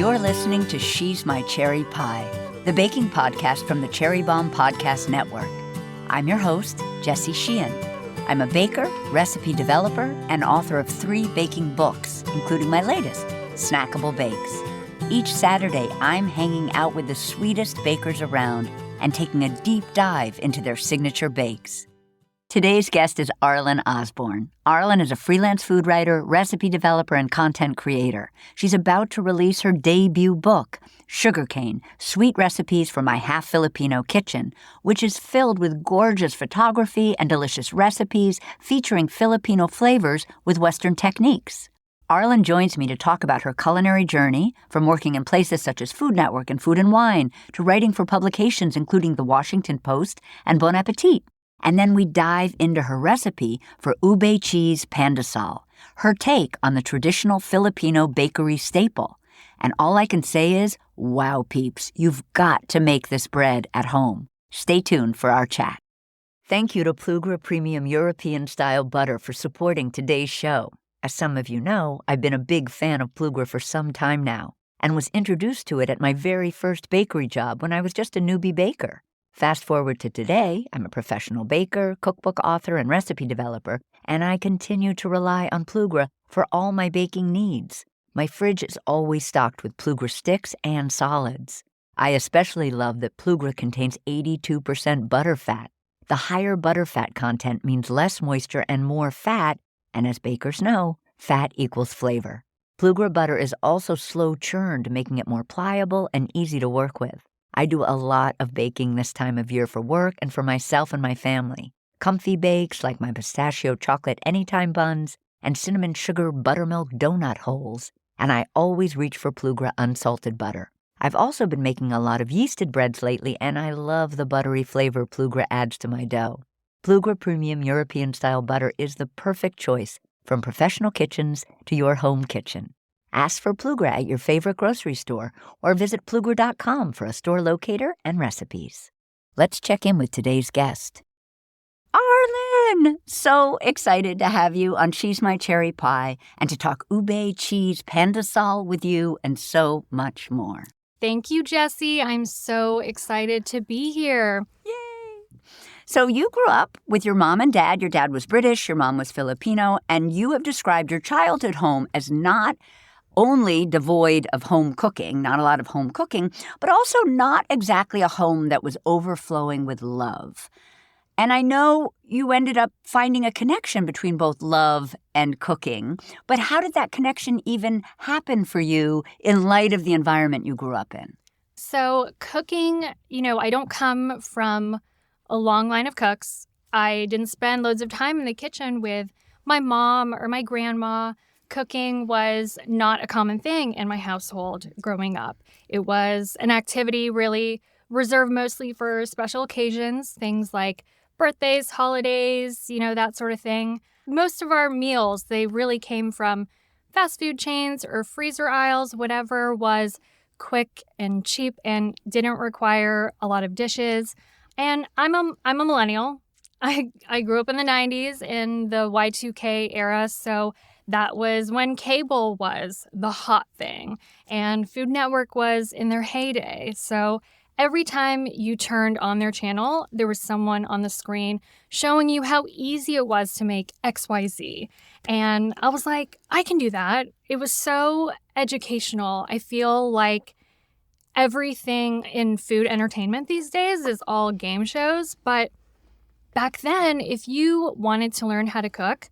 You're listening to She's My Cherry Pie, the baking podcast from the Cherry Bomb Podcast Network. I'm your host, Jessie Sheehan. I'm a baker, recipe developer, and author of 3 baking books, including my latest, Snackable Bakes. Each Saturday, I'm hanging out with the sweetest bakers around and taking a deep dive into their signature bakes. Today's guest is Arlyn Osborne. Arlyn is a freelance food writer, recipe developer, and content creator. She's about to release her debut book, Sugarcane, Sweet Recipes for My Half-Filipino Kitchen, which is filled with gorgeous photography and delicious recipes featuring Filipino flavors with Western techniques. Arlyn joins me to talk about her culinary journey, from working in places such as Food Network and Food and Wine, to writing for publications including The Washington Post and Bon Appétit. And then we dive into her recipe for Ube Cheese Pandesal, her take on the traditional Filipino bakery staple. And all I can say is, wow, peeps, you've got to make this bread at home. Stay tuned for our chat. Thank you to Plugra Premium European-style butter for supporting today's show. As some of you know, I've been a big fan of Plugra for some time now, and was introduced to it at my very first bakery job when I was just a newbie baker. Fast forward to today, I'm a professional baker, cookbook author, and recipe developer, and I continue to rely on Plugra for all my baking needs. My fridge is always stocked with Plugra sticks and solids. I especially love that Plugra contains 82% butter fat. The higher butter fat content means less moisture and more fat, and as bakers know, fat equals flavor. Plugra butter is also slow churned, making it more pliable and easy to work with. I do a lot of baking this time of year for work and for myself and my family. Comfy bakes like my pistachio chocolate anytime buns and cinnamon sugar buttermilk donut holes. And I always reach for Plugra unsalted butter. I've also been making a lot of yeasted breads lately, and I love the buttery flavor Plugra adds to my dough. Plugra Premium European-style butter is the perfect choice from professional kitchens to your home kitchen. Ask for Plugra at your favorite grocery store or visit Plugra.com for a store locator and recipes. Let's check in with today's guest. Arlyn! So excited to have you on She's My Cherry Pie and to talk Ube Cheese Pandesal with you and so much more. Thank you, Jessie. I'm so excited to be here. Yay! So you grew up with your mom and dad. Your dad was British, your mom was Filipino, and you have described your childhood home as not only devoid of home cooking, not a lot of home cooking, but also not exactly a home that was overflowing with love. And I know you ended up finding a connection between both love and cooking, but how did that connection even happen for you in light of the environment you grew up in? So cooking, I don't come from a long line of cooks. I didn't spend loads of time in the kitchen with my mom or my grandma. Cooking was not a common thing in my household growing up. It was an activity really reserved mostly for special occasions, things like birthdays, holidays, that sort of thing. Most of our meals, they really came from fast food chains or freezer aisles, whatever was quick and cheap and didn't require a lot of dishes. And I'm a millennial. I grew up in the 90s in the Y2K era, so that was when cable was the hot thing and Food Network was in their heyday. So every time you turned on their channel, there was someone on the screen showing you how easy it was to make XYZ. And I was like, I can do that. It was so educational. I feel like everything in food entertainment these days is all game shows. But back then, if you wanted to learn how to cook,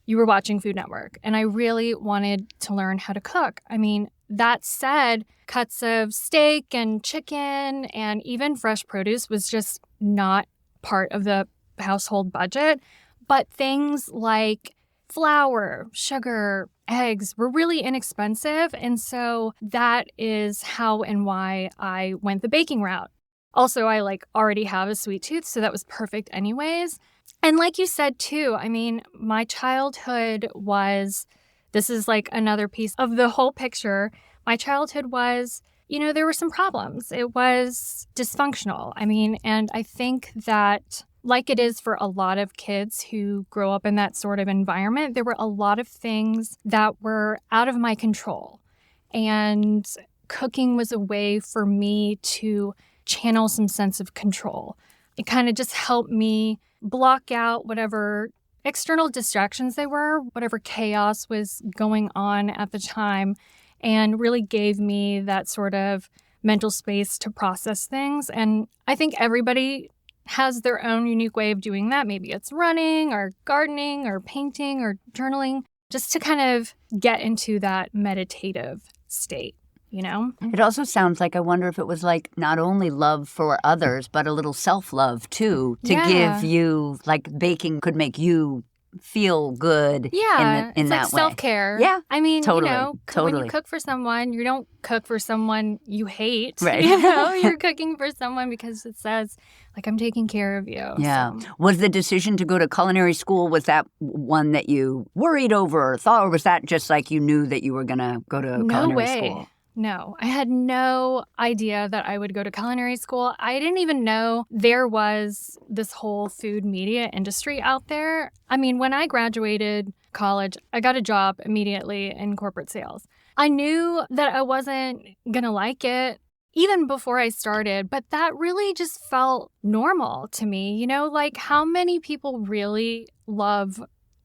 you were watching Food Network, and I really wanted to learn how to cook. I mean, that said, cuts of steak and chicken and even fresh produce was just not part of the household budget. But things like flour, sugar, eggs were really inexpensive, and so that is how and why I went the baking route. Also, I already have a sweet tooth, so that was perfect anyways. And like you said, too, I mean, my childhood was, this is another piece of the whole picture. My childhood was, there were some problems. It was dysfunctional. I mean, and I think that like it is for a lot of kids who grow up in that sort of environment, there were a lot of things that were out of my control. And cooking was a way for me to channel some sense of control. It kind of just helped me block out whatever external distractions they were, whatever chaos was going on at the time, and really gave me that sort of mental space to process things. And I think everybody has their own unique way of doing that. Maybe it's running or gardening or painting or journaling, just to kind of get into that meditative state, you know? It also sounds like, I wonder if it was like not only love for others, but a little self-love too, to give you, like baking could make you feel good in that like way. Self-care. Yeah, I mean, totally, you know, totally. when you cook for someone, you don't cook for someone you hate. Right. You know, you're cooking for someone because it says, like, I'm taking care of you. Yeah. So. Was the decision to go to culinary school, was that one that you worried over or thought, or was that just like you knew that you were going to go to culinary school? No, I had no idea that I would go to culinary school. I didn't even know there was this whole food media industry out there. I mean, when I graduated college, I got a job immediately in corporate sales. I knew that I wasn't going to like it even before I started, but that really just felt normal to me. You know, like how many people really love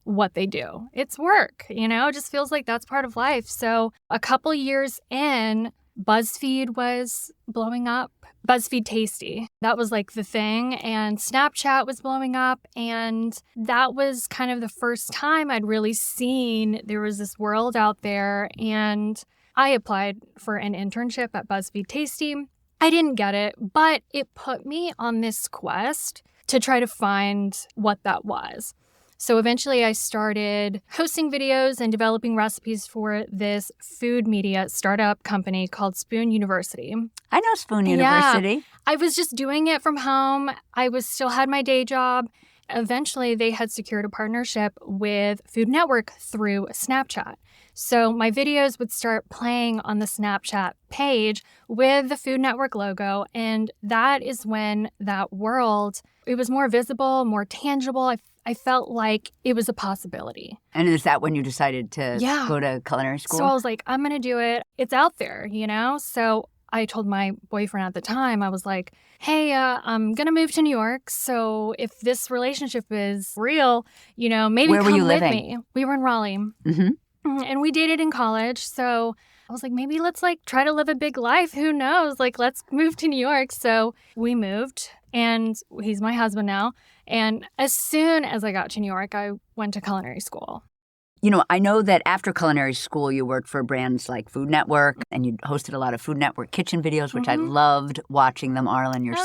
what they do. It's work, you know, it just feels like that's part of life. So a couple years in, BuzzFeed was blowing up. BuzzFeed Tasty, that was like the thing. And Snapchat was blowing up. And that was kind of the first time I'd really seen there was this world out there. And I applied for an internship at BuzzFeed Tasty. I didn't get it, but it put me on this quest to try to find what that was. So eventually I started hosting videos and developing recipes for this food media startup company called Spoon University. I know Spoon University. Yeah, I was just doing it from home. I still had my day job. Eventually they had secured a partnership with Food Network through Snapchat. So my videos would start playing on the Snapchat page with the Food Network logo. And that is when that world, it was more visible, more tangible. I felt like it was a possibility. And is that when you decided to go to culinary school? So I was like, I'm going to do it. It's out there, you know? So I told my boyfriend at the time, I was like, hey, I'm going to move to New York. So if this relationship is real, you know, maybe Where come were you with living? me. We were in Raleigh. Mm-hmm. And we dated in college. So I was like, maybe let's like try to live a big life. Who knows? Like, let's move to New York. So we moved, and he's my husband now. And as soon as I got to New York, I went to culinary school. You know, I know that after culinary school, you worked for brands like Food Network, and you hosted a lot of Food Network kitchen videos, which I loved watching them, Arlyn. You're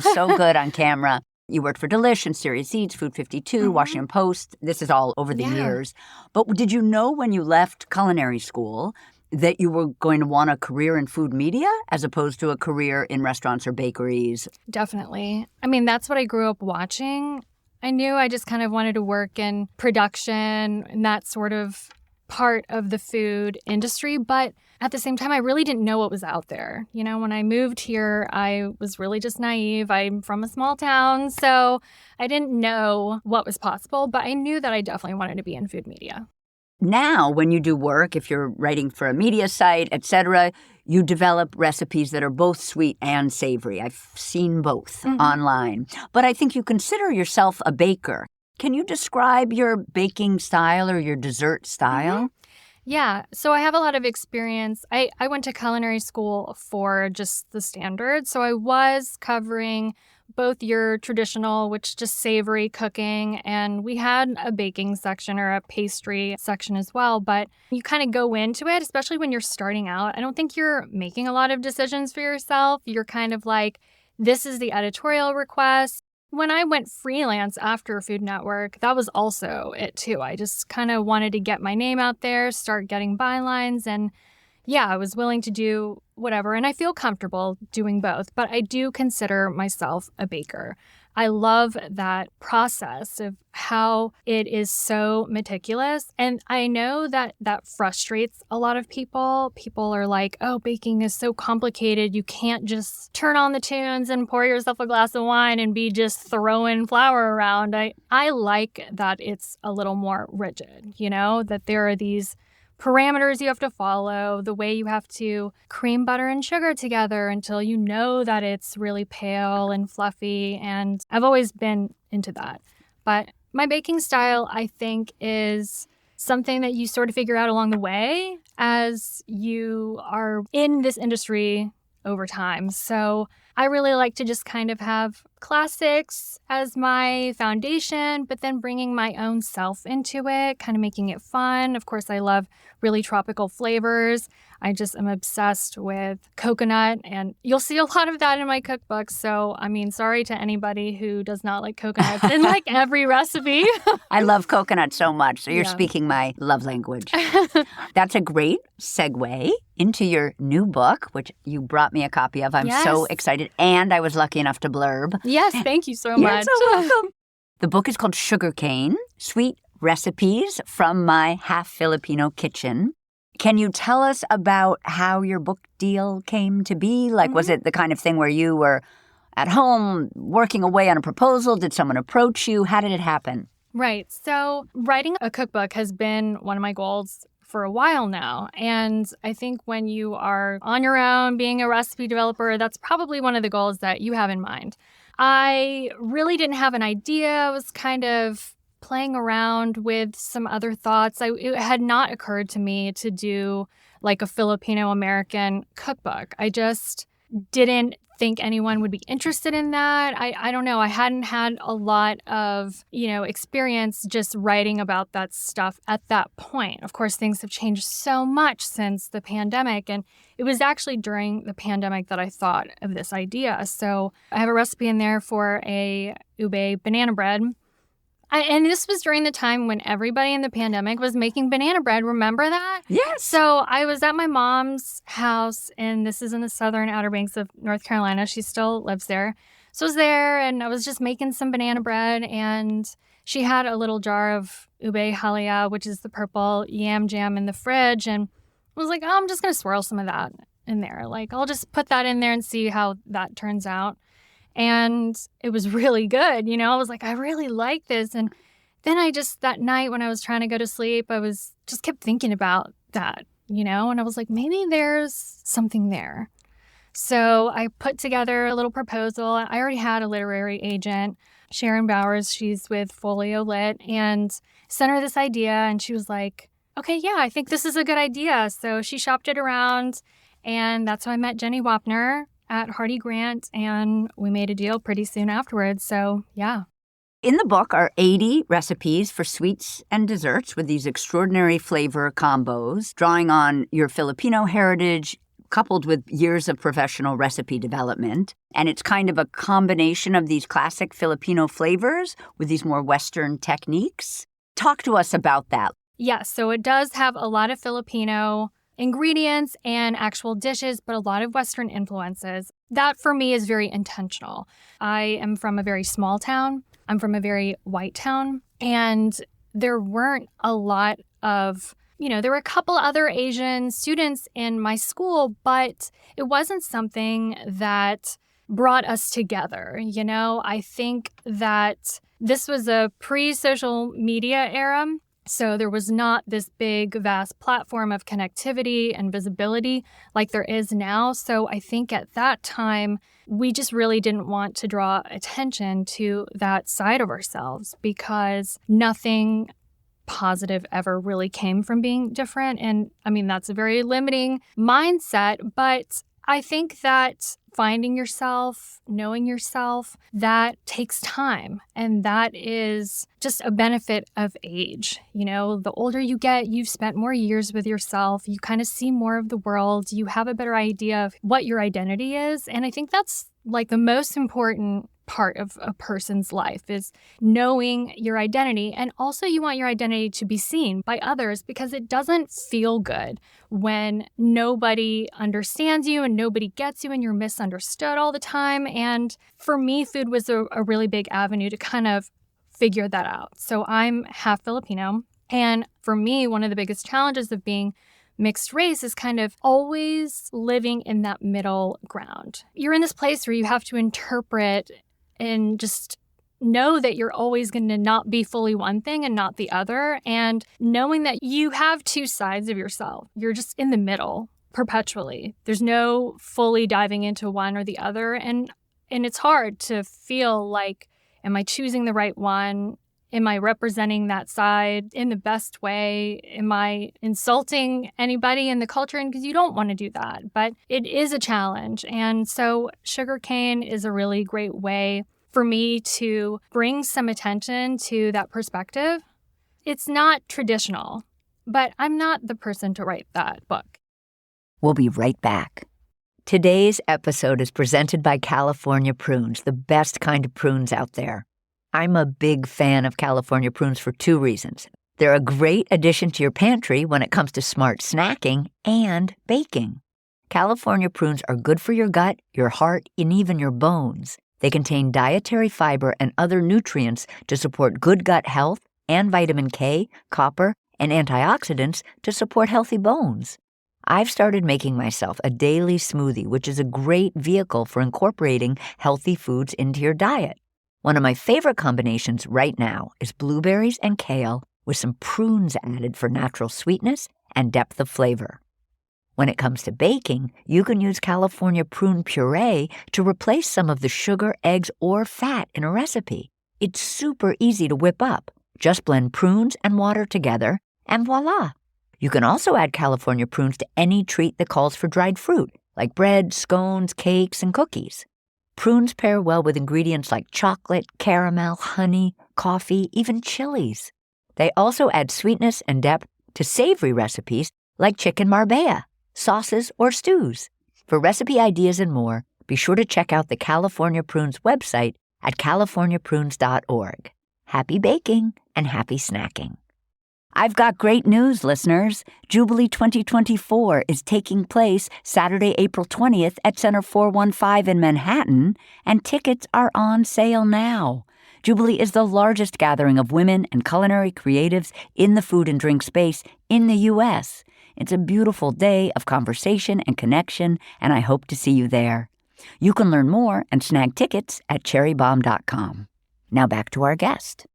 so good on camera. You worked for Delish and Serious Eats, Food 52, Washington Post. This is all over the years. But did you know when you left culinary school that you were going to want a career in food media as opposed to a career in restaurants or bakeries? Definitely. I mean, that's what I grew up watching. I knew I just kind of wanted to work in production and that sort of part of the food industry. But at the same time, I really didn't know what was out there. You know, when I moved here, I was really just naive. I'm from a small town, so I didn't know what was possible. But I knew that I definitely wanted to be in food media. Now, when you do work, if you're writing for a media site, etc., you develop recipes that are both sweet and savory. I've seen both online. But I think you consider yourself a baker. Can you describe your baking style or your dessert style? Yeah, so I have a lot of experience. I went to culinary school for just the standards. So I was covering both your traditional, which just savory cooking, and we had a baking section or a pastry section as well. But you kind of go into it, especially when you're starting out. I don't think you're making a lot of decisions for yourself. You're kind of like, this is the editorial request. When I went freelance after Food Network, that was also it too. I just kind of wanted to get my name out there, start getting bylines, and yeah, I was willing to do whatever. And I feel comfortable doing both, but I do consider myself a baker. I love that process of how it is so meticulous. And I know that that frustrates a lot of people. People are like, oh, baking is so complicated. You can't just turn on the tunes and pour yourself a glass of wine and be just throwing flour around. I like that it's a little more rigid, you know, that there are these parameters you have to follow, the way you have to cream butter and sugar together until you know that it's really pale and fluffy. And I've always been into that. But my baking style, I think, is something that you sort of figure out along the way as you are in this industry over time. So I really like to just kind of have classics as my foundation, but then bringing my own self into it, kind of making it fun. Of course, I love really tropical flavors. I just am obsessed with coconut, and you'll see a lot of that in my cookbooks. So, I mean, sorry to anybody who does not like coconuts in like every recipe. I love coconut so much, so you're Yeah. speaking my love language. That's a great segue into your new book, which you brought me a copy of. I'm so Yes. excited, and I was lucky enough to blurb. Yes, thank you so You're much. so welcome. The book is called Sugarcane, Sweet Recipes from My Half-Filipino Kitchen. Can you tell us about how your book deal came to be? Like, was it the kind of thing where you were at home working away on a proposal? Did someone approach you? How did it happen? Right. So writing a cookbook has been one of my goals for a while now. And I think when you are on your own, being a recipe developer, that's probably one of the goals that you have in mind. I really didn't have an idea. I was kind of playing around with some other thoughts. It had not occurred to me to do like a Filipino-American cookbook. I just didn't think anyone would be interested in that. I don't know. I hadn't had a lot of, experience just writing about that stuff at that point. Of course, things have changed so much since the pandemic. And it was actually during the pandemic that I thought of this idea. So I have a recipe in there for a ube banana bread. And this was during the time when everybody in the pandemic was making banana bread. Remember that? Yes. So I was at my mom's house, and this is in the southern Outer Banks of North Carolina. She still lives there. So I was there, and I was just making some banana bread, and she had a little jar of ube halia, which is the purple yam jam, in the fridge. And I was like, oh, I'm just going to swirl some of that in there. Like, I'll just put that in there and see how that turns out. And it was really good. I was like, I really like this. And then that night when I was trying to go to sleep, I was just kept thinking about that, and I was like, maybe there's something there. So I put together a little proposal. I already had a literary agent, Sharon Bowers. She's with Folio Lit, and sent her this idea. And she was like, okay, yeah, I think this is a good idea. So she shopped it around. And that's how I met Jenny Wapner at Hardy Grant, and we made a deal pretty soon afterwards. So, yeah. In the book are 80 recipes for sweets and desserts with these extraordinary flavor combos, drawing on your Filipino heritage, coupled with years of professional recipe development. And it's kind of a combination of these classic Filipino flavors with these more Western techniques. Talk to us about that. Yes, so it does have a lot of Filipino ingredients and actual dishes, but a lot of Western influences. That for me is very intentional. I am from a very small town. I'm from a very white town. And there weren't a lot of, there were a couple other Asian students in my school, but it wasn't something that brought us together. I think that this was a pre-social media era. So there was not this big, vast platform of connectivity and visibility like there is now. So I think at that time, we just really didn't want to draw attention to that side of ourselves because nothing positive ever really came from being different. And I mean, that's a very limiting mindset, but I think that finding yourself, knowing yourself, that takes time. And that is just a benefit of age. The older you get, you've spent more years with yourself. You kind of see more of the world. You have a better idea of what your identity is. And I think that's like the most important part of a person's life is knowing your identity. And also you want your identity to be seen by others because it doesn't feel good when nobody understands you and nobody gets you and you're misunderstood all the time. And for me, food was a really big avenue to kind of figure that out. So I'm half Filipino. And for me, one of the biggest challenges of being mixed race is kind of always living in that middle ground. You're in this place where you have to interpret and just know that you're always going to not be fully one thing and not the other. And knowing that you have two sides of yourself, you're just in the middle perpetually. There's no fully diving into one or the other. And it's hard to feel like, am I choosing the right one? Am I representing that side in the best way? Am I insulting anybody in the culture? And because you don't want to do that, but it is a challenge. And so Sugarcane is a really great way for me to bring some attention to that perspective. It's not traditional, but I'm not the person to write that book. We'll be right back. Today's episode is presented by California prunes, the best kind of prunes out there. I'm a big fan of California prunes for two reasons. They're a great addition to your pantry when it comes to smart snacking and baking. California prunes are good for your gut, your heart, and even your bones. They contain dietary fiber and other nutrients to support good gut health and vitamin K, copper, and antioxidants to support healthy bones. I've started making myself a daily smoothie, which is a great vehicle for incorporating healthy foods into your diet. One of my favorite combinations right now is blueberries and kale with some prunes added for natural sweetness and depth of flavor. When it comes to baking, you can use California prune puree to replace some of the sugar, eggs, or fat in a recipe. It's super easy to whip up. Just blend prunes and water together, and voila! You can also add California prunes to any treat that calls for dried fruit, like bread, scones, cakes, and cookies. Prunes pair well with ingredients like chocolate, caramel, honey, coffee, even chilies. They also add sweetness and depth to savory recipes like chicken marbella, sauces, or stews. For recipe ideas and more, be sure to check out the California Prunes website at californiaprunes.org. Happy baking and happy snacking. I've got great news, listeners. Jubilee 2024 is taking place Saturday, April 20th at Center 415 in Manhattan, and tickets are on sale now. Jubilee is the largest gathering of women and culinary creatives in the food and drink space in the U.S. It's a beautiful day of conversation and connection, and I hope to see you there. You can learn more and snag tickets at cherrybomb.com. Now back to our guest.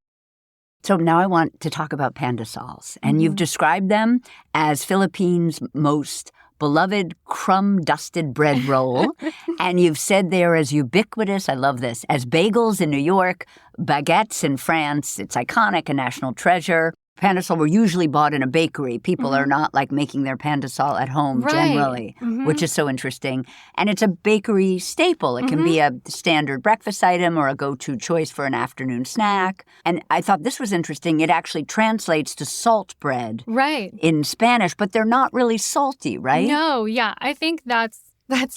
So now I want to talk about pandesals, and you've described them as Philippines' most beloved crumb-dusted bread roll, and you've said they're as ubiquitous, I love this, as bagels in New York, baguettes in France. It's iconic, a national treasure. Pandesal were usually bought in a bakery. People are not like making their pandesal at home generally, which is so interesting. And it's a bakery staple. It can be a standard breakfast item or a go-to choice for an afternoon snack. And I thought this was interesting. It actually translates to salt bread in Spanish, but they're not really salty, right? No, yeah. I think that's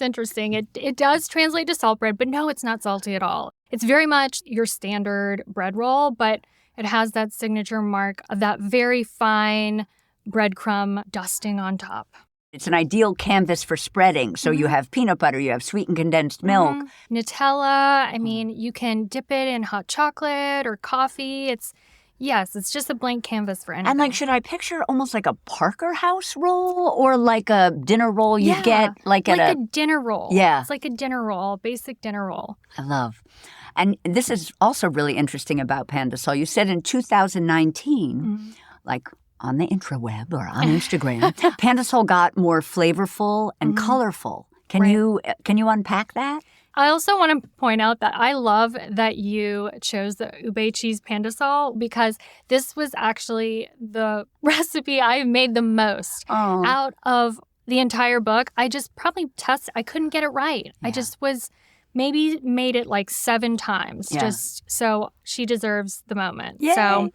interesting. It does translate to salt bread, but no, it's not salty at all. It's very much your standard bread roll, but it has that signature mark of that very fine breadcrumb dusting on top. It's an ideal canvas for spreading. So you have peanut butter, you have sweetened condensed milk. Nutella. I mean, you can dip it in hot chocolate or coffee. It's just a blank canvas for anything. And should I picture almost like a Parker House roll or like a dinner roll you get like at a dinner roll. Yeah. It's like a dinner roll, basic dinner roll. I love. And this is also really interesting about pandesal. You said in 2019, like on the intraweb or on Instagram, pandesal got more flavorful and colorful. Can you unpack that? I also want to point out that I love that you chose the Ube Cheese Pandesal because this was actually the recipe I made the most out of the entire book. I just probably I couldn't get it right. Yeah. I just maybe made it like 7 times just so she deserves the moment. Yay.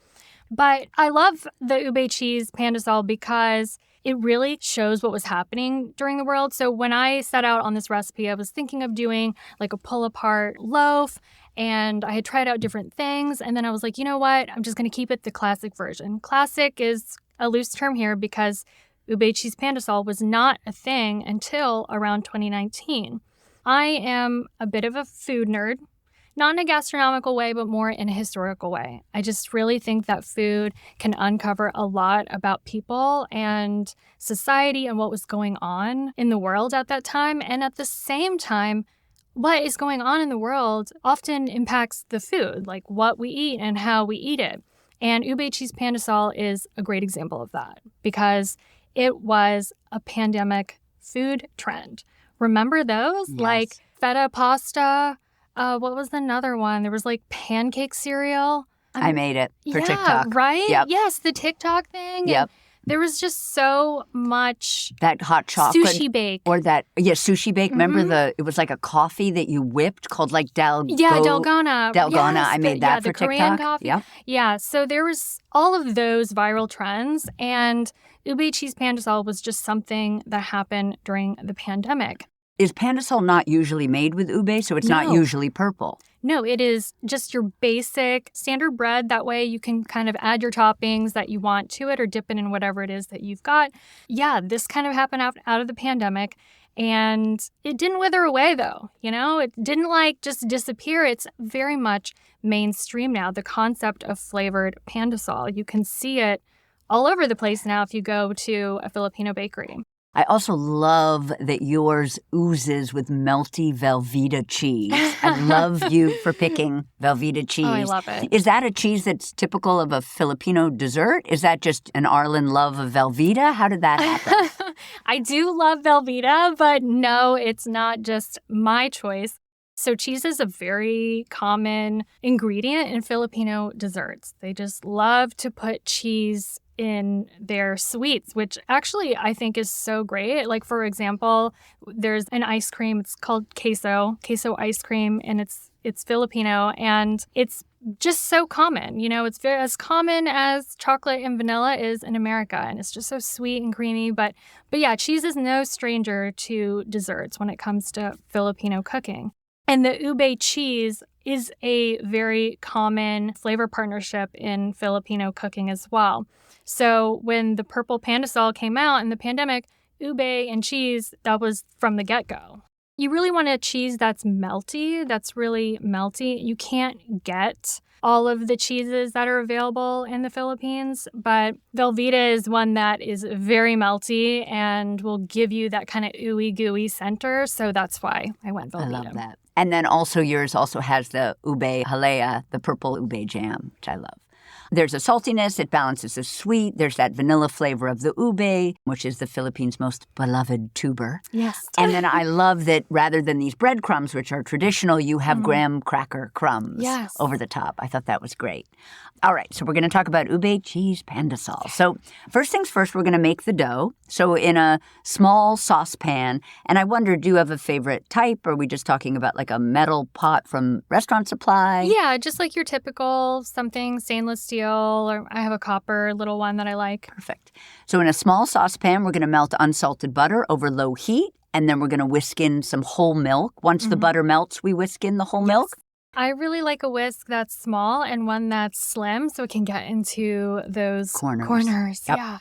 But I love the Ube Cheese Pandesal because it really shows what was happening during the world. So when I set out on this recipe, I was thinking of doing like a pull-apart loaf, and I had tried out different things. And then I was like, you know what? I'm just going to keep it the classic version. Classic is a loose term here because Ube Cheese Pandesal was not a thing until around 2019. I am a bit of a food nerd, not in a gastronomical way, but more in a historical way. I just really think that food can uncover a lot about people and society and what was going on in the world at that time. And at the same time, what is going on in the world often impacts the food, like what we eat and how we eat it. And Ube Cheese Pandesal is a great example of that because it was a pandemic food trend. Remember those? Yes. Like feta pasta. What was another one? There was like pancake cereal. I made it for yeah, TikTok. Right? Yep. Yes, the TikTok thing. Yep. There was just so much That hot chocolate. sushi bake. Or that, sushi bake. Remember it was like a coffee that you whipped called like Dalgona. Dalgona. Yes, I made that for the TikTok. Korean coffee. Yep. Yeah, so there was all of those viral trends, and Ube Cheese Pandesal was just something that happened during the pandemic. Is Pandesal not usually made with ube, so it's not usually purple? No, it is just your basic standard bread. That way you can kind of add your toppings that you want to it or dip it in whatever it is that you've got. Yeah, this kind of happened out of the pandemic. And it didn't wither away, though. It didn't just disappear. It's very much mainstream now, the concept of flavored Pandesal. You can see it all over the place now if you go to a Filipino bakery. I also love that yours oozes with melty Velveeta cheese. I love you for picking Velveeta cheese. Oh, I love it. Is that a cheese that's typical of a Filipino dessert? Is that just an Arlyn love of Velveeta? How did that happen? I do love Velveeta, but no, it's not just my choice. So cheese is a very common ingredient in Filipino desserts. They just love to put cheese in their sweets, which actually I think is so great. Like, for example, there's an ice cream. It's called queso ice cream, and it's Filipino, and it's just so common. It's very as common as chocolate and vanilla is in America, and it's just so sweet and creamy. But yeah, cheese is no stranger to desserts when it comes to Filipino cooking. And the ube cheese is a very common flavor partnership in Filipino cooking as well. So when the purple Pandesal came out in the pandemic, ube and cheese, that was from the get-go. You really want a cheese that's melty, that's really melty. You can't get all of the cheeses that are available in the Philippines, but Velveeta is one that is very melty and will give you that kind of ooey gooey center. So that's why I went Velveeta. I love that. And then also yours also has the ube halea, the purple ube jam, which I love. There's a saltiness, it balances the sweet. There's that vanilla flavor of the ube, which is the Philippines' most beloved tuber. Yes. And then I love that rather than these breadcrumbs, which are traditional, you have graham cracker crumbs over the top. I thought that was great. All right, so we're going to talk about Ube Cheese Pandesal. So first things first, we're going to make the dough. So in a small saucepan, and I wonder, do you have a favorite type? Or are we just talking about like a metal pot from Restaurant Supply? Yeah, just like your typical something stainless steel, or I have a copper little one that I like. Perfect. So in a small saucepan, we're going to melt unsalted butter over low heat, and then we're going to whisk in some whole milk. Once the butter melts, we whisk in the whole milk. I really like a whisk that's small and one that's slim so it can get into those corners. Yep. Yeah.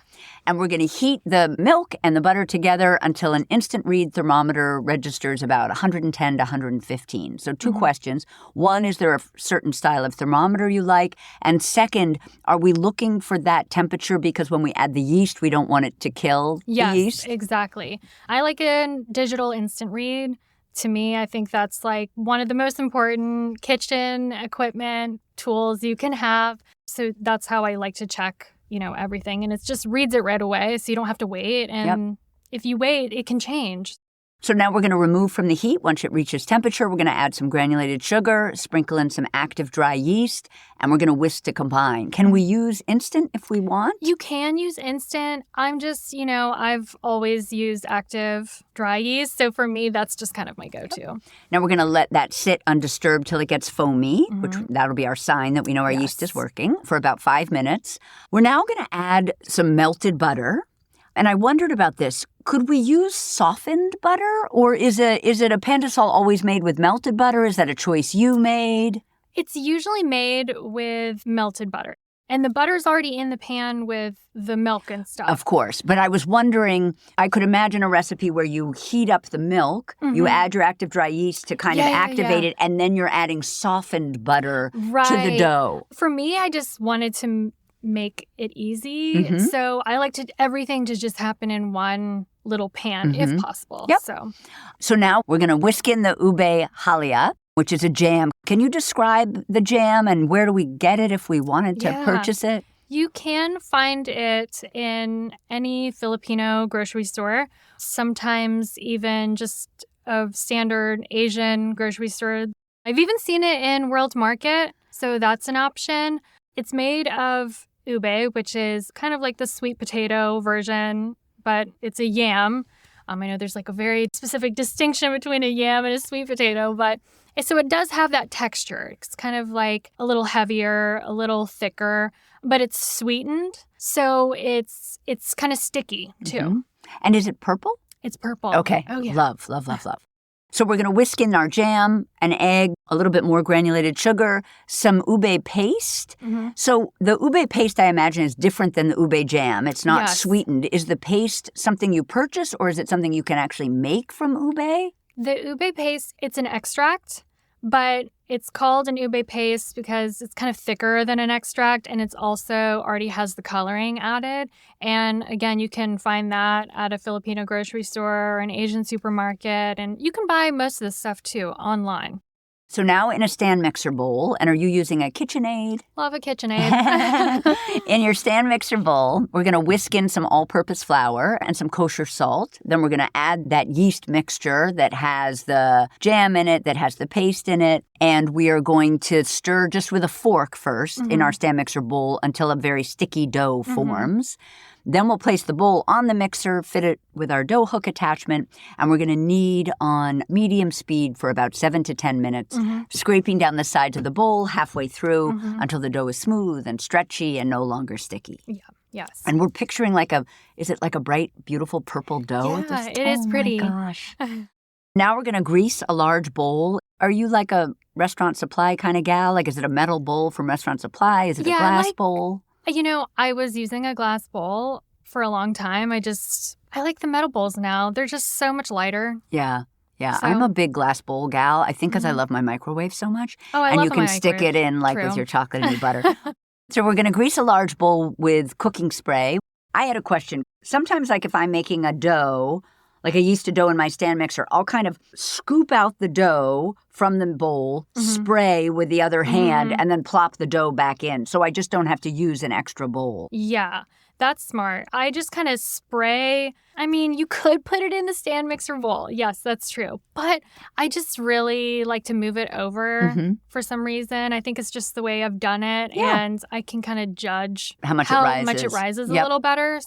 And we're going to heat the milk and the butter together until an instant read thermometer registers about 110 to 115. So two questions. One, is there a certain style of thermometer you like? And second, are we looking for that temperature because when we add the yeast, we don't want it to kill the yeast? Yes, exactly. I like a digital instant read. To me, I think that's like one of the most important kitchen equipment tools you can have. So that's how I like to check, everything. And it just reads it right away so you don't have to wait. And if you wait, it can change. So now we're going to remove from the heat. Once it reaches temperature, we're going to add some granulated sugar, sprinkle in some active dry yeast, and we're going to whisk to combine. Can we use instant if we want? You can use instant. I'm just, I've always used active dry yeast. So for me, that's just kind of my go-to. Now we're going to let that sit undisturbed till it gets foamy, which that'll be our sign that we know our yeast is working, for about 5 minutes. We're now going to add some melted butter. And I wondered about this. Could we use softened butter, or is it a Pandesal always made with melted butter? Is that a choice you made? It's usually made with melted butter. And the butter's already in the pan with the milk and stuff. Of course. But I was wondering, I could imagine a recipe where you heat up the milk, you add your active dry yeast to kind of activate it, and then you're adding softened butter to the dough. For me, I just wanted to make it easy. So I like everything to just happen in one little pan if possible. Yep. So now we're going to whisk in the ube halia, which is a jam. Can you describe the jam and where do we get it if we wanted to purchase it? You can find it in any Filipino grocery store, sometimes even just a standard Asian grocery store. I've even seen it in World Market, so that's an option. It's made of ube, which is kind of like the sweet potato version, but it's a yam. I know there's like a very specific distinction between a yam and a sweet potato, but so it does have that texture. It's kind of like a little heavier, a little thicker, but it's sweetened, so it's kind of sticky too. And is it purple? It's purple. Okay. Oh, yeah. Love. So we're going to whisk in our jam, an egg, a little bit more granulated sugar, some ube paste. So the ube paste, I imagine, is different than the ube jam. It's not sweetened. Is the paste something you purchase, or is it something you can actually make from ube? The ube paste, it's an extract, but it's called an ube paste because it's kind of thicker than an extract, and it's also already has the coloring added. And again, you can find that at a Filipino grocery store or an Asian supermarket, and you can buy most of this stuff too online. So now in a stand mixer bowl, and are you using a KitchenAid? Love a KitchenAid. In your stand mixer bowl, we're going to whisk in some all-purpose flour and some kosher salt. Then we're going to add that yeast mixture that has the jam in it, that has the paste in it. And we are going to stir just with a fork first in our stand mixer bowl until a very sticky dough forms. Then we'll place the bowl on the mixer, fit it with our dough hook attachment, and we're going to knead on medium speed for about 7 to 10 minutes, scraping down the sides of the bowl halfway through until the dough is smooth and stretchy and no longer sticky. Yeah. Yes. And we're picturing is it like a bright, beautiful purple dough? Yeah, it is pretty. Oh my gosh. Now we're going to grease a large bowl. Are you like a restaurant supply kind of gal? Like, is it a metal bowl from Restaurant Supply? Is it a glass bowl? I was using a glass bowl for a long time. I like the metal bowls now. They're just so much lighter. Yeah. So, I'm a big glass bowl gal. I think because I love my microwave so much. Oh, I and love you can my stick microwave. it in with your chocolate and your butter. So we're going to grease a large bowl with cooking spray. I had a question. Sometimes if I'm making a dough, like a yeasted dough in my stand mixer, I'll kind of scoop out the dough from the bowl, spray with the other hand, and then plop the dough back in. So I just don't have to use an extra bowl. Yeah, that's smart. I just kind of spray. You could put it in the stand mixer bowl. Yes, that's true. But I just really like to move it over for some reason. I think it's just the way I've done it. Yeah. And I can kind of judge how much it rises a little better.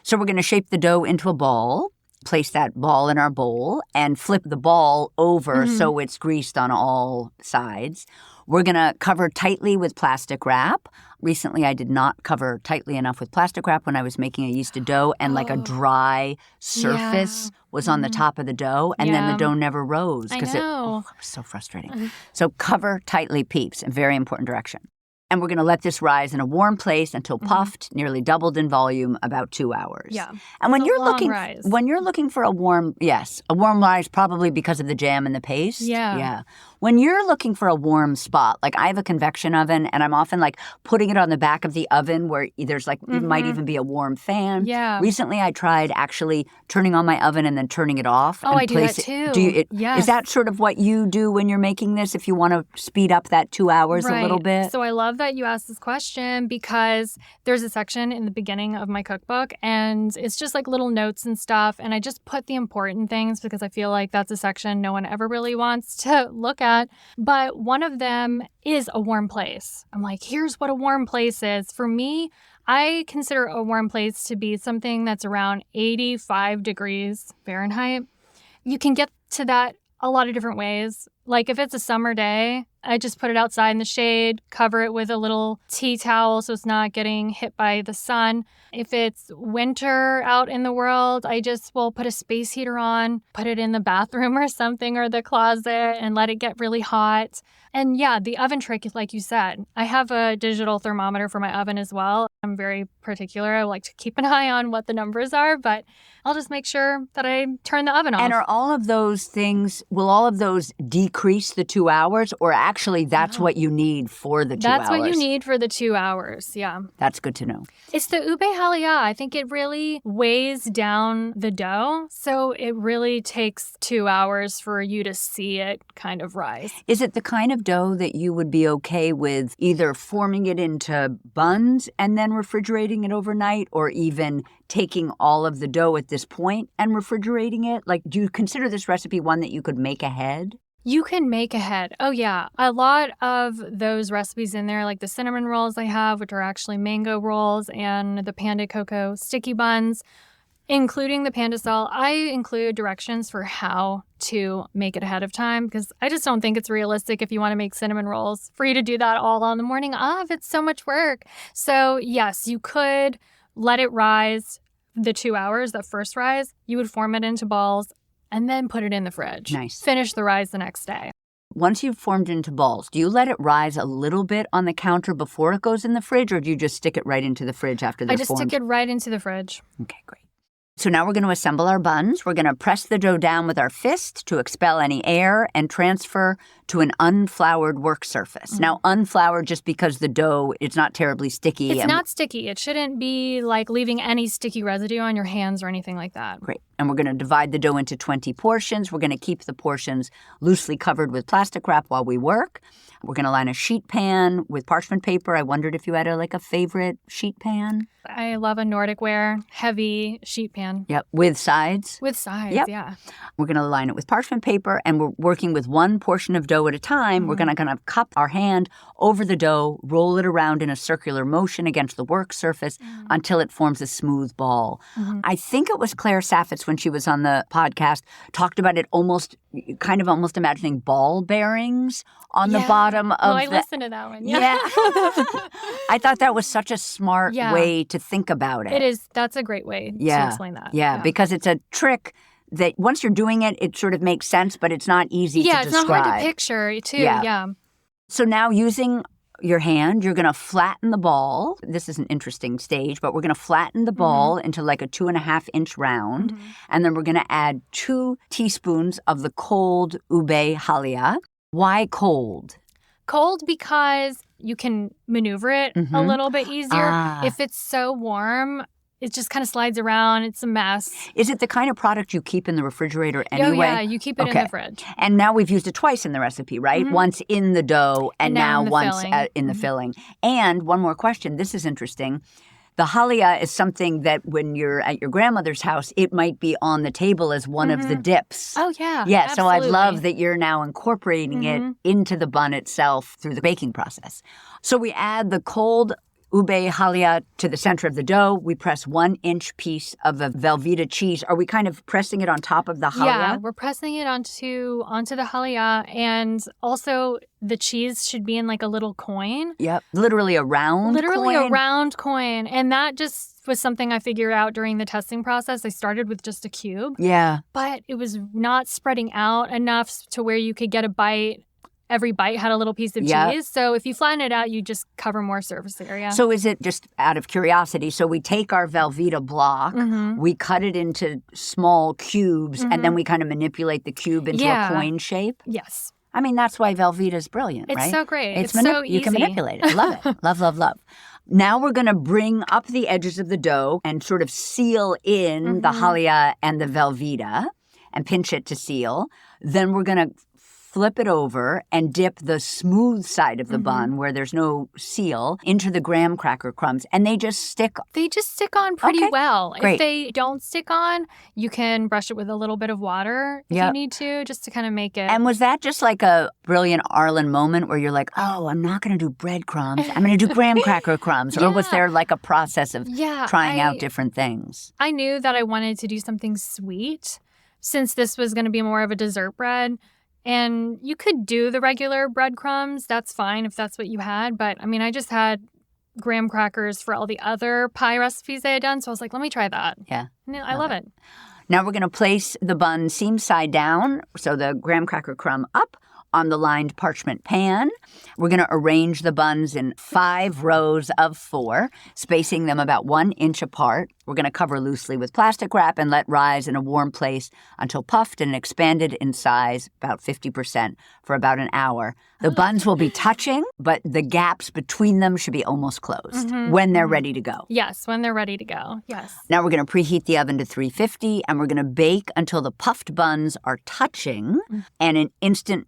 So we're going to shape the dough into a ball. Place that ball in our bowl and flip the ball over so it's greased on all sides. We're going to cover tightly with plastic wrap. Recently, I did not cover tightly enough with plastic wrap when I was making a yeasted dough, and a dry surface was on the top of the dough, and then the dough never rose. I know. It was so frustrating. So cover tightly, peeps, a very important direction. And we're going to let this rise in a warm place until puffed, nearly doubled in volume, about 2 hours. Yeah. And when you're looking for a warm rise, probably because of the jam and the paste. Yeah. When you're looking for a warm spot, like I have a convection oven, and I'm often putting it on the back of the oven where there's it might even be a warm fan. Yeah. Recently, I tried actually turning on my oven and then turning it off. Oh, I do that too. Yes. Is that sort of what you do when you're making this? If you want to speed up that 2 hours a little bit? So I love that you asked this question because there's a section in the beginning of my cookbook, and it's just little notes and stuff. And I just put the important things because I feel like that's a section no one ever really wants to look at. But one of them is a warm place. I'm like, here's what a warm place is. For me, I consider a warm place to be something that's around 85 degrees Fahrenheit. You can get to that a lot of different ways. Like if it's a summer day, I just put it outside in the shade, cover it with a little tea towel so it's not getting hit by the sun. If it's winter out in the world, I just will put a space heater on, put it in the bathroom or something or the closet and let it get really hot. And yeah, the oven trick is like you said. I have a digital thermometer for my oven as well. I'm very particular. I like to keep an eye on what the numbers are, but I'll just make sure that I turn the oven off. And are all of those things, will all of those decrease the 2 hours, or actually that's what you need for the 2 hours? That's what you need for the 2 hours, yeah. That's good to know. It's the ube halia. I think it really weighs down the dough, so it really takes 2 hours for you to see it kind of rise. Is it the kind of dough that you would be okay with either forming it into buns and then refrigerating it overnight, or even taking all of the dough at this point and refrigerating it? Like, do you consider this recipe one that you could make ahead? You can make ahead. Oh, yeah. A lot of those recipes in there, like the cinnamon rolls I have, which are actually mango rolls, and the panda cocoa sticky buns, including the pandesal, I include directions for how to make it ahead of time, because I just don't think it's realistic if you want to make cinnamon rolls for you to do that all on the morning of. It's so much work. So yes, you could let it rise the 2 hours, that first rise. You would form it into balls and then put it in the fridge. Nice. Finish the rise the next day. Once you've formed into balls, do you let it rise a little bit on the counter before it goes in the fridge, or do you just stick it right into the fridge after they're formed? I just stick it right into the fridge. Okay, great. So now we're going to assemble our buns. We're going to press the dough down with our fist to expel any air and transfer to an unfloured work surface. Now, unfloured just because the dough, it's not terribly sticky. It's not sticky. It shouldn't be like leaving any sticky residue on your hands or anything like that. Great. And we're going to divide the dough into 20 portions. We're going to keep the portions loosely covered with plastic wrap while we work. We're going to line a sheet pan with parchment paper. I wondered if you had a favorite sheet pan. I love a Nordic ware, heavy sheet pan. Yep, with sides. With sides, Yep. yeah. We're going to line it with parchment paper, and we're working with one portion of dough at a time. We're going to kind of cup our hand over the dough, roll it around in a circular motion against the work surface until it forms a smooth ball. I think it was Claire Saffitz, when she was on the podcast, talked about it almost imagining ball bearings on the bottom of I listened to that one. Yeah. I thought that was such a smart way to think about it. It is. That's a great way to explain that. Yeah, because it's a trick that once you're doing it, it sort of makes sense, but it's not easy to describe. Yeah, it's not hard to picture, too. Yeah. So now using your hand, you're going to flatten the ball. This is an interesting stage, but we're going to flatten the ball into like a 2.5-inch round. And then we're going to add 2 teaspoons of the cold ube halia. Why cold? Cold because you can maneuver it a little bit easier. If it's so warm, it just kind of slides around. It's a mess. Is it the kind of product you keep in the refrigerator anyway? Oh, yeah. You keep it in the fridge. And now we've used it twice in the recipe, right? Once in the dough and now once in the filling. And one more question. This is interesting. The halia is something that when you're at your grandmother's house, it might be on the table as one of the dips. Oh, yeah. Yeah, absolutely. so I love that you're now incorporating it into the bun itself through the baking process. So we add the cold ube halia to the center of the dough. We press 1-inch piece of a Velveeta cheese. Are we kind of pressing it on top of the halia? Yeah, we're pressing it onto the halia, and also the cheese should be in like a little coin. Yep, literally a round Literally coin. a round coin, and that just was something I figured out during the testing process. I started with just a cube. Yeah. But it was not spreading out enough to where you could get a bite. Every bite had a little piece of cheese. So if you flatten it out, you just cover more surface area. So is it just out of curiosity? So we take our Velveeta block, we cut it into small cubes, and then we kind of manipulate the cube into a coin shape? Yes. I mean, that's why Velveeta is brilliant, right? It's so great. It's so easy. You can manipulate it. Love it. Love, love, love. Now we're going to bring up the edges of the dough and sort of seal in the halia and the Velveeta and pinch it to seal. Then we're going to flip it over and dip the smooth side of the bun where there's no seal into the graham cracker crumbs, and they just stick. They just stick on pretty well. Great. If they don't stick on, you can brush it with a little bit of water if you need to, just to kind of make it. And was that just like a brilliant Arlyn moment where you're like, oh, I'm not going to do breadcrumbs, I'm going to do graham cracker crumbs? Or was there like a process of trying out different things? I knew that I wanted to do something sweet since this was going to be more of a dessert bread. And you could do the regular breadcrumbs. That's fine if that's what you had. But, I mean, I just had graham crackers for all the other pie recipes I had done. So I was like, let me try that. Yeah. And I love it. Now we're going to place the bun seam side down, so the graham cracker crumb up on the lined parchment pan. We're going to arrange the buns in 5 rows of 4, spacing them about 1 inch apart. We're going to cover loosely with plastic wrap and let rise in a warm place until puffed and expanded in size about 50% for about an hour. The buns will be touching, but the gaps between them should be almost closed when they're ready to go. Yes, when they're ready to go. Yes. Now we're going to preheat the oven to 350, and we're going to bake until the puffed buns are touching and an instant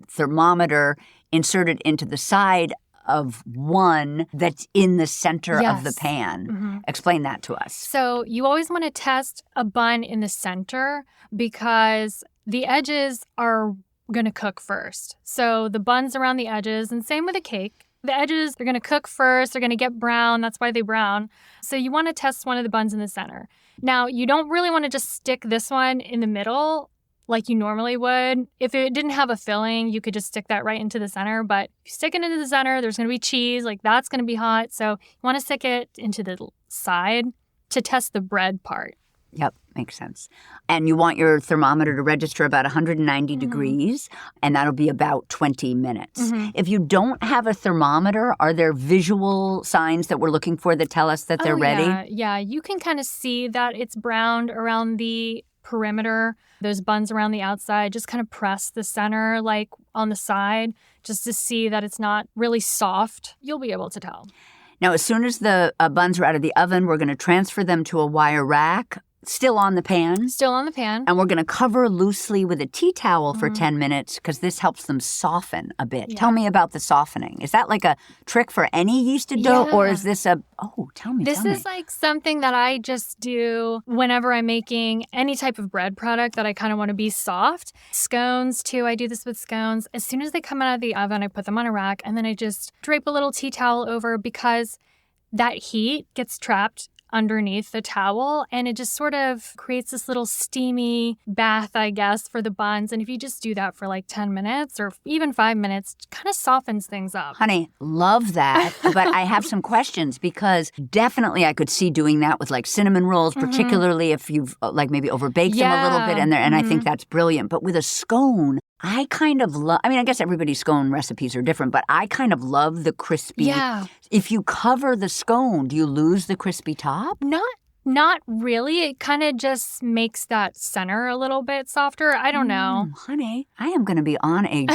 thermometer inserted into the side of one that's in the center of the pan. Explain that to us. So you always want to test a bun in the center because the edges are going to cook first. So the buns around the edges, and same with a cake. The edges, they're going to cook first. They're going to get brown. That's why they brown. So you want to test one of the buns in the center. Now, you don't really want to just stick this one in the middle like you normally would. If it didn't have a filling, you could just stick that right into the center. But if you stick it into the center, there's going to be cheese. Like, that's going to be hot. So you want to stick it into the side to test the bread part. Yep, makes sense. And you want your thermometer to register about 190 degrees, and that'll be about 20 minutes. If you don't have a thermometer, are there visual signs that we're looking for that tell us that they're ready? Yeah, you can kind of see that it's browned around the perimeter, those buns around the outside. Just kind of press the center, like on the side, just to see that it's not really soft. You'll be able to tell. Now, as soon as the buns are out of the oven, we're going to transfer them to a wire rack. Still on the pan. Still on the pan. And we're going to cover loosely with a tea towel for 10 minutes because this helps them soften a bit. Yeah. Tell me about the softening. Is that like a trick for any yeasted dough or is this tell me. This is like something that I just do whenever I'm making any type of bread product that I kind of want to be soft. Scones too, I do this with scones. As soon as they come out of the oven, I put them on a rack and then I just drape a little tea towel over because that heat gets trapped underneath the towel and it just sort of creates this little steamy bath, I guess, for the buns. And if you just do that for like 10 minutes or even 5 minutes, it kind of softens things up. Honey, love that. But I have some questions because definitely I could see doing that with like cinnamon rolls, particularly if you've like maybe overbaked them a little bit and I think that's brilliant. But with a scone, I kind of love, I mean, I guess everybody's scone recipes are different, but I kind of love the crispy. Yeah. If you cover the scone, do you lose the crispy top? Not really. It kind of just makes that center a little bit softer. I don't know. Honey, I am going to be on a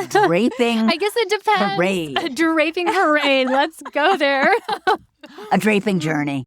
draping I guess it depends. Parade. A draping parade. Let's go there. A draping journey.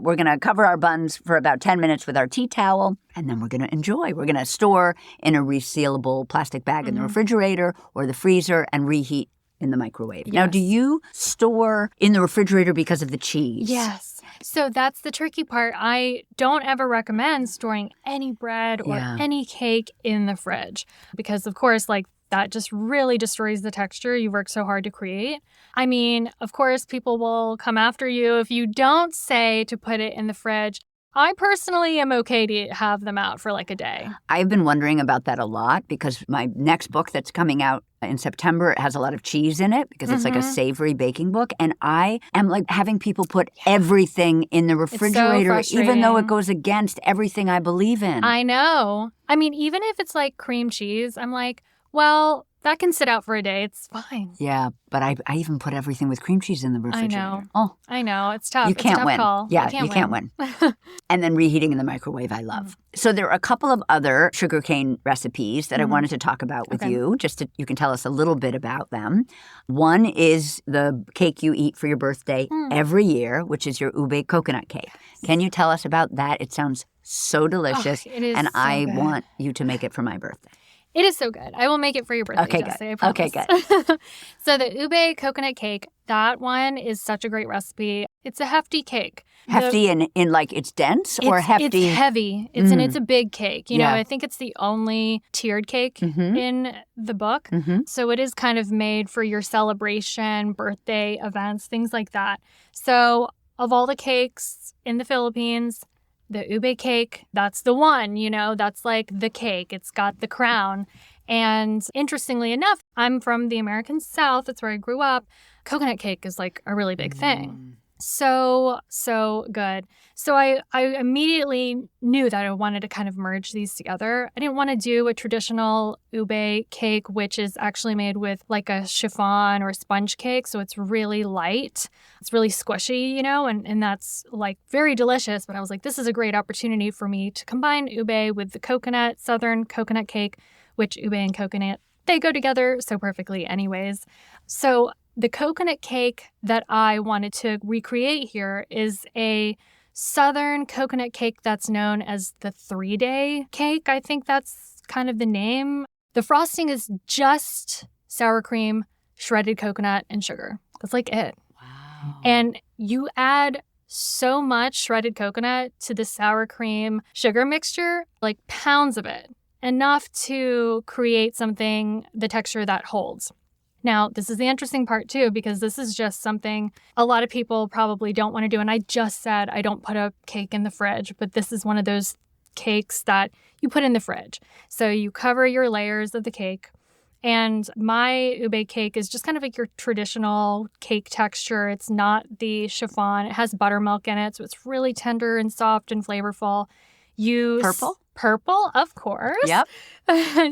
We're going to cover our buns for about 10 minutes with our tea towel, and then we're going to enjoy. We're going to store in a resealable plastic bag in the refrigerator or the freezer and reheat in the microwave. Yes. Now, do you store in the refrigerator because of the cheese? Yes. So that's the tricky part. I don't ever recommend storing any bread or any cake in the fridge because, of course, like that just really destroys the texture you worked so hard to create. I mean, of course, people will come after you if you don't say to put it in the fridge. I personally am okay to have them out for like a day. I've been wondering about that a lot because my next book that's coming out in September has a lot of cheese in it because it's like a savory baking book. And I am like having people put everything in the refrigerator, even though it goes against everything I believe in. I know. I mean, even if it's like cream cheese, I'm like, well, that can sit out for a day. It's fine. Yeah, but I even put everything with cream cheese in the refrigerator. I know. Oh, I know. It's tough. You can't it's a tough win. Call. Yeah, you can't win. And then reheating in the microwave, I love. So there are a couple of other sugarcane recipes that I wanted to talk about with you, you can tell us a little bit about them. One is the cake you eat for your birthday every year, which is your ube coconut cake. Can you tell us about that? It sounds so delicious, it is and so I good. want you to make it for my birthday. It is so good. I will make it for your birthday, Okay, Jessie, good. I promise. Okay, good. So the ube coconut cake, that one is such a great recipe. It's a hefty cake. Hefty in like it's dense or hefty? It's heavy. It's a big cake. You know, I think it's the only tiered cake in the book. So it is kind of made for your celebration, birthday events, things like that. So of all the cakes in the Philippines, the ube cake, that's the one, you know, that's like the cake. It's got the crown. And interestingly enough, I'm from the American South. That's where I grew up. Coconut cake is like a really big thing. So good. So I immediately knew that I wanted to kind of merge these together. I didn't want to do a traditional ube cake, which is actually made with like a chiffon or a sponge cake. So it's really light. It's really squishy, and that's like very delicious. But I was like, this is a great opportunity for me to combine ube with the coconut, southern coconut cake, which ube and coconut, they go together so perfectly anyways. So the coconut cake that I wanted to recreate here is a southern coconut cake that's known as the 3-day cake. I think that's kind of the name. The frosting is just sour cream, shredded coconut, and sugar. That's like it. Wow. And you add so much shredded coconut to the sour cream sugar mixture, like pounds of it, enough to create something, the texture that holds. Now, this is the interesting part too, because this is just something a lot of people probably don't want to do. And I just said I don't put a cake in the fridge, but this is one of those cakes that you put in the fridge. So you cover your layers of the cake. And my ube cake is just kind of like your traditional cake texture. It's not the chiffon. It has buttermilk in it, so it's really tender and soft and flavorful. Purple, of course. Yep.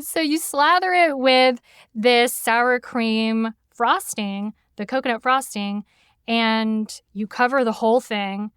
So you slather it with this sour cream frosting, the coconut frosting, and you cover the whole thing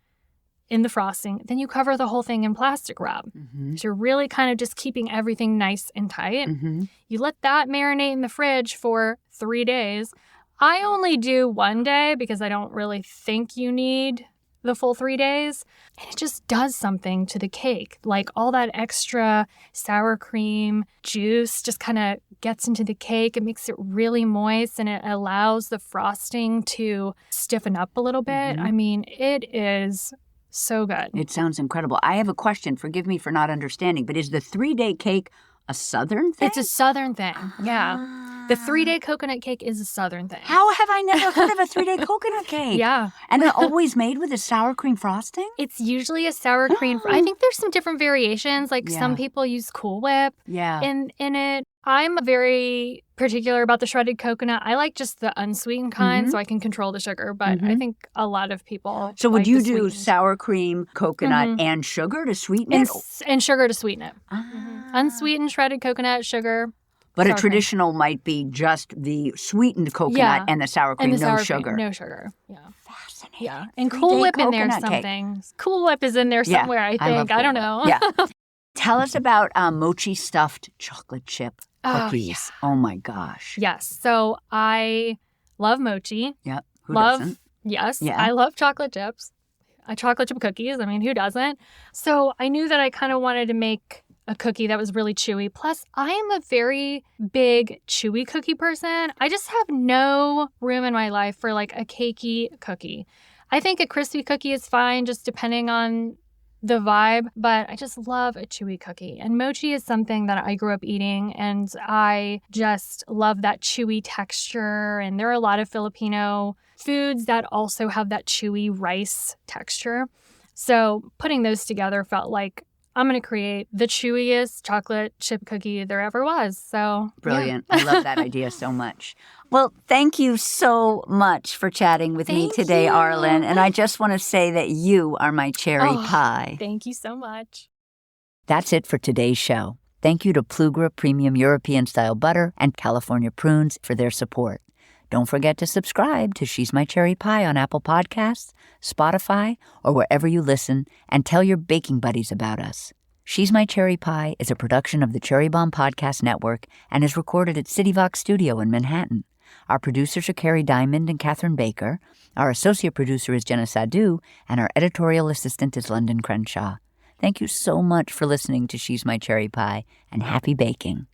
in the frosting. Then you cover the whole thing in plastic wrap. Mm-hmm. So you're really kind of just keeping everything nice and tight. Mm-hmm. You let that marinate in the fridge for 3 days. I only do 1 day because I don't really think you need the full 3 days. And it just does something to the cake. Like all that extra sour cream juice just kind of gets into the cake. It makes it really moist and it allows the frosting to stiffen up a little bit. Mm-hmm. I mean, it is so good. It sounds incredible. I have a question. Forgive me for not understanding, but is the 3-day cake a Southern thing? It's a Southern thing. Yeah. The 3-day coconut cake is a Southern thing. How have I never heard of a 3-day coconut cake? Yeah. And they're always made with a sour cream frosting? It's usually a sour cream. I think there's some different variations. Like Yeah. some people use Cool Whip Yeah. in it. I'm very particular about the shredded coconut. I like just the unsweetened kind so I can control the sugar. But I think a lot of people So would like you the do sweetened. sour cream, coconut, and sugar to sweeten and, it? and sugar to sweeten it. Ah. Unsweetened shredded coconut, sugar. But a sour cream. traditional might be just the sweetened coconut Yeah. and the sour cream, And the no sour sugar. Cream, no sugar. Yeah. Fascinating. Yeah. And 3-day Cool Whip in there coconut cake. something. Cool Whip is in there Yeah, somewhere, I I love think. I don't Cool know. Whip. Yeah. Tell us about mochi stuffed chocolate chip cookies. Oh my gosh. Yes. So I love mochi. Yep. Who love, doesn't? Yes. Yeah. I love chocolate chips. Chocolate chip cookies. I mean, who doesn't? So I knew that I kind of wanted to make a cookie that was really chewy. Plus, I am a very big chewy cookie person. I just have no room in my life for like a cakey cookie. I think a crispy cookie is fine, just depending on the vibe, but I just love a chewy cookie. And mochi is something that I grew up eating, and I just love that chewy texture. And there are a lot of Filipino foods that also have that chewy rice texture. So putting those together felt like I'm going to create the chewiest chocolate chip cookie there ever was. So Brilliant. I love that idea so much. Well, thank you so much for chatting with me Thank today, you. Arlyn. And I just want to say that you are my cherry pie. Thank you so much. That's it for today's show. Thank you to Plugra Premium European Style Butter and California Prunes for their support. Don't forget to subscribe to She's My Cherry Pie on Apple Podcasts, Spotify, or wherever you listen, and tell your baking buddies about us. She's My Cherry Pie is a production of the Cherry Bomb Podcast Network and is recorded at City Vogt Studio in Manhattan. Our producers are Kerry Diamond and Catherine Baker. Our associate producer is Jenna Sadu, and our editorial assistant is London Crenshaw. Thank you so much for listening to She's My Cherry Pie, and happy baking.